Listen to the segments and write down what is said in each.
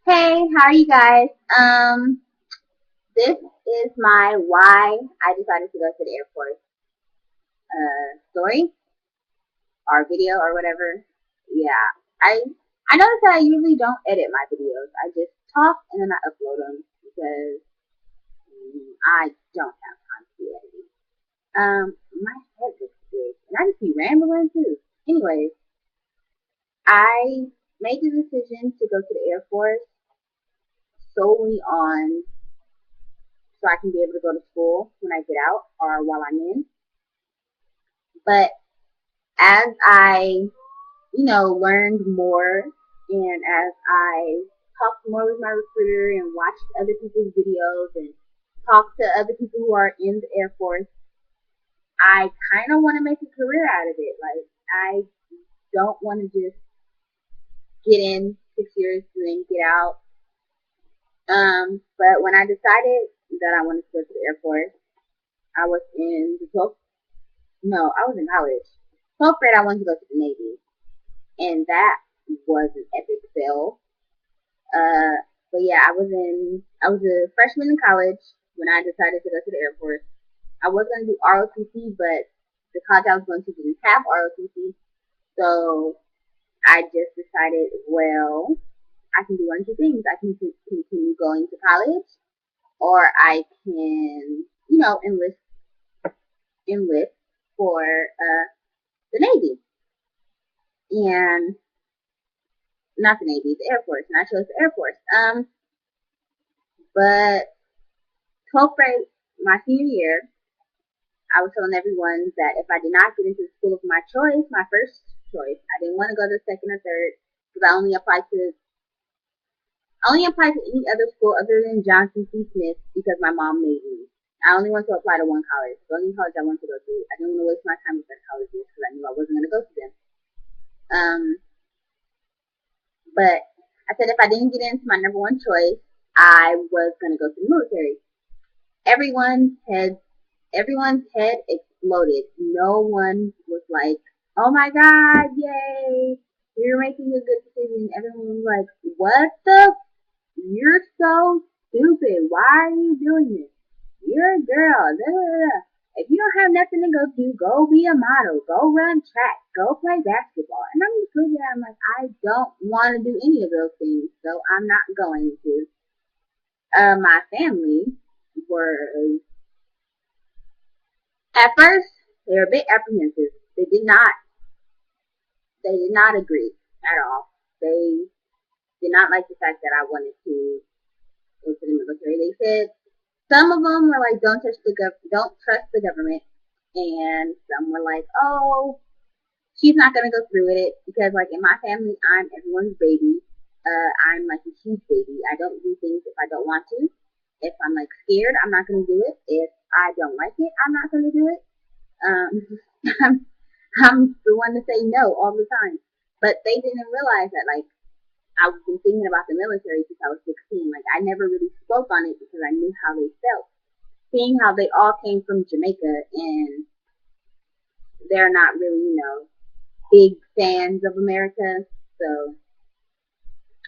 Hey, how are you guys? This is my why I decided to go to the Air Force story or video or whatever. Yeah, I notice that I usually don't edit my videos. I just talk and then I upload them because I don't have time to do editing. My head looks big and I just be rambling too. Anyways, I made the decision to go to the Air Force solely on so I can be able to go to school when I get out or while I'm in. But as I, learned more and as I talked more with my recruiter and watched other people's videos and talked to other people who are in the Air Force, I kind of want to make a career out of it. Like, I don't want to just get in 6 years and then get out. But when I decided that I wanted to go to the Air Force, I was in the 12th, no, I was in college. 12th grade, I wanted to go to the Navy. And that was an epic fail. Uh, but yeah, I was a freshman in college when I decided to go to the Air Force. I was going to do ROTC, but the college I was going to didn't have ROTC. So I just decided, well, I can do one of two things. I can continue going to college, or I can, enlist for the Navy. And not the Navy, the Air Force. And I chose the Air Force. But 12th grade, my senior year, I was telling everyone that if I did not get into the school of my choice, my first choice, I didn't want to go to second or third because I only applied to any other school other than Johnson C. Smith because my mom made me. I only wanted to apply to one college, the only college I wanted to go to. I didn't want to waste my time with other colleges because I knew I wasn't going to go to them. Um, but I said if I didn't get into my number one choice, I was going to go to the military. Everyone's head everyone's head exploded. No one was like, "Oh my god, yay! You're making a good decision." Everyone was like, "What the? You're so stupid. Why are you doing this? You're a girl. Da, da, da. If you don't have nothing to go do, go be a model. Go run track. Go play basketball." And I'm just looking at it, I'm like, I don't want to do any of those things, so I'm not going to. My family were at first, they were a bit apprehensive. They did not agree at all. They did not like the fact that I wanted to go to the military. They said some of them were like, don't trust the government," and some were like, "Oh, she's not gonna go through with it because like in my family, I'm everyone's baby. I'm like a huge baby. I don't do things if I don't want to. If I'm like scared, I'm not gonna do it. If I don't like it, I'm not gonna do it. I'm, I'm the one to say no all the time. But they didn't realize that, like, I've been thinking about the military since I was 16. Like, I never really spoke on it because I knew how they felt. Seeing how they all came from Jamaica and they're not really, big fans of America. So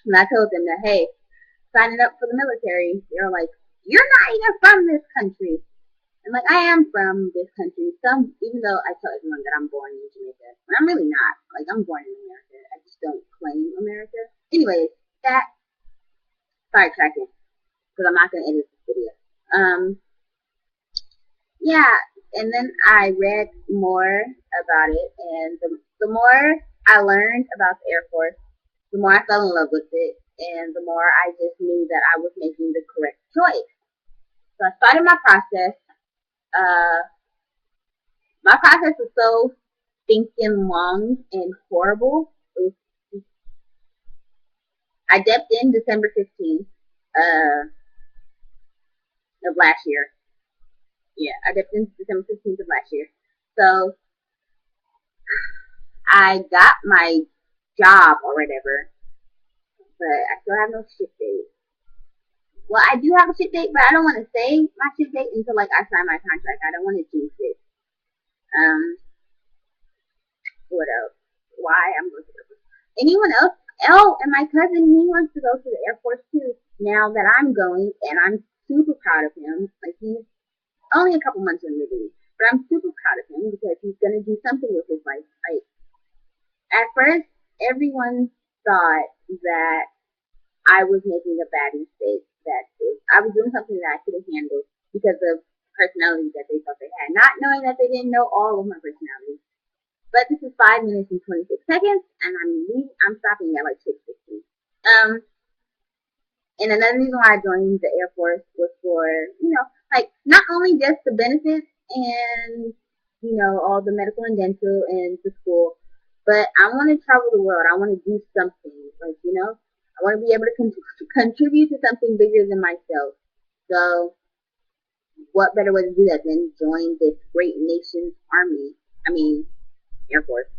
when I told them that, hey, signing up for the military, they were like, "You're not even from this country." And like I am from this country, even though I tell everyone that I'm born in Jamaica, but I'm really not. Like I'm born in America. I just don't claim America. Anyways, that sidetracking because I'm not gonna edit this video. Um, yeah, and then I read more about it, and the more I learned about the Air Force, the more I fell in love with it, and the more I just knew that I was making the correct choice. So I started my process. Uh, my process was so stinking long and horrible. It was, I dipped in December 15th of last year. Yeah, I dipped in December 15th of last year. So I got my job or whatever, but I still have no ship date. Well, I do have a ship date, but I don't want to say my ship date until like I sign my contract. I don't want to jinx it. Um, what else? Why I'm going to anyone else? Oh, and my cousin, he wants to go to the Air Force too. Now that I'm going, and I'm super proud of him. Like he's only a couple months in the but I'm super proud of him because he's gonna do something with his life. Like at first, everyone thought that I was making a bad mistake. That I was doing something that I could have handled because of personality that they thought they had, not knowing that they didn't know all of my personality. But this is 5 minutes and 26 seconds, and I'm stopping at like 6:15. Um, and another reason why I joined the Air Force was for like not only just the benefits and all the medical and dental and the school, but I want to travel the world. I want to do something like I want to be able to contribute to something bigger than myself. So what better way to do that than join this great nation's army? I mean, Air Force.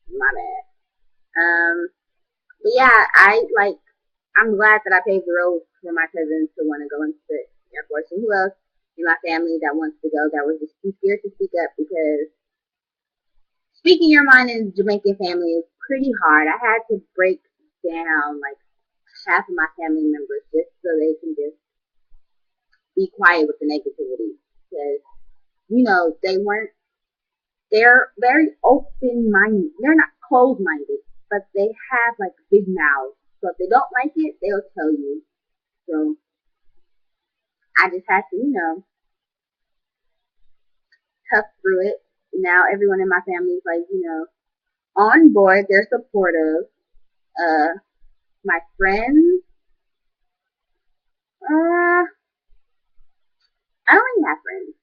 My bad. But yeah, I'm glad that I paved the road for my cousins to want to go into the Air Force. And who else in my family that wants to go that was just too scared to speak up because speaking your mind in Jamaican family is pretty hard. I had to break down like half of my family members just so they can just be quiet with the negativity because they're very open minded. They're not closed minded, but they have like big mouths. So if they don't like it, they'll tell you. So I just had to, tough through it. Now everyone in my family is like, on board. They're supportive. My friends, I don't really have friends.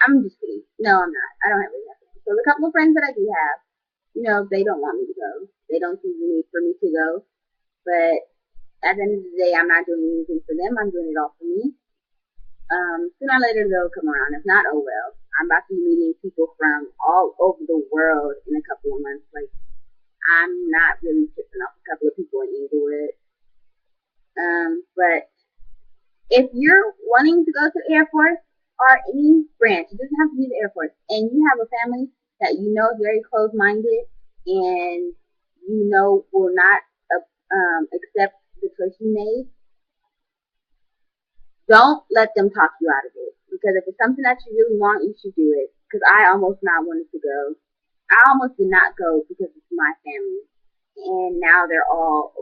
I'm just kidding. No, I'm not. I don't really have friends. So the couple of friends that I do have, they don't want me to go. They don't see the need for me to go. But at the end of the day, I'm not doing anything for them. I'm doing it all for me. Sooner or later they'll come around. If not, oh well. I'm about to be meeting people from all over the world in a couple of months. Like I'm not really tipping off a couple of people in Inglewood. But if you're wanting to go to the Air Force or any branch, it doesn't have to be the Air Force, and you have a family that is very close-minded and will not accept the choice you made, don't let them talk you out of it. Because if it's something that you really want, you should do it. Because I almost not wanted to go. I almost did not go because it's my family, and now they're all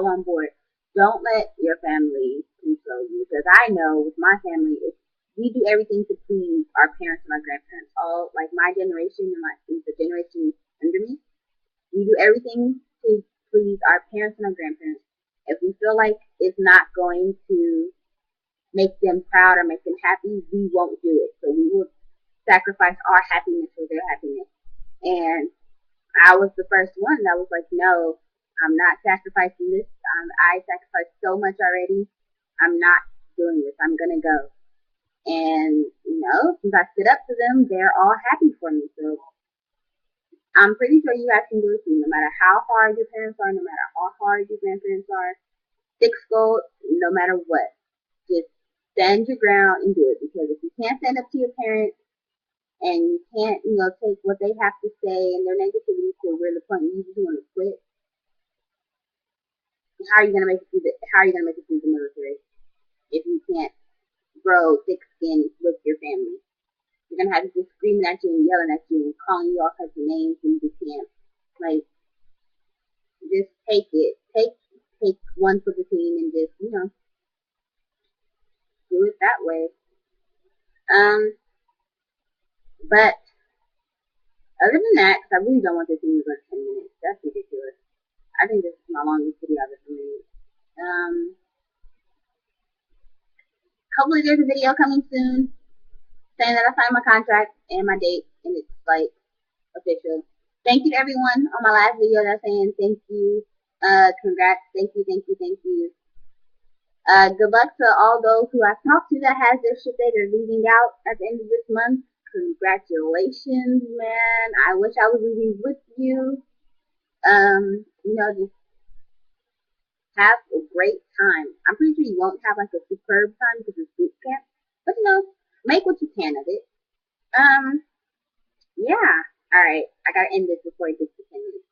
on board. Don't let your family control you, because I know with my family, we do everything to please our parents and our grandparents. All like my generation and the generation under me, we do everything to please our parents and our grandparents. If we feel like it's not going to make them proud or make them happy, we won't do it. So we will sacrifice our happiness for their happiness. And I was the first one that was like, no, I'm not sacrificing this. I sacrificed so much already. I'm not doing this. I'm going to go. And, since I stood up to them, they're all happy for me. So I'm pretty sure you guys can do it too. No matter how hard your parents are, no matter how hard your grandparents are, thick skull, no matter what. Just stand your ground and do it. Because if you can't stand up to your parents and you can't, take what they have to say and their negativity to where the point you just want to quit, how are you gonna make it through the military if you can't grow thick skin with your family? You're gonna have to just screaming at you and yelling at you and calling you all types of names and you just can't. Like, just take it. Take one for the team and just, do it that way. But other than that, because I really don't want this thing to go 10 minutes. That's ridiculous. I think this is my longest video I've ever made. Hopefully there's a video coming soon saying that I signed my contract and my date, and it's like official. Thank you to everyone on my last video that's saying thank you, congrats, thank you. Good luck to all those who I've talked to that has their ship that are leaving out at the end of this month. Congratulations, man. I wish I was leaving with you. Just have a great time. I'm pretty sure you won't have like a superb time because it's boot camp, but make what you can of it. Yeah. All right. I gotta end this before it gets to 10 minutes.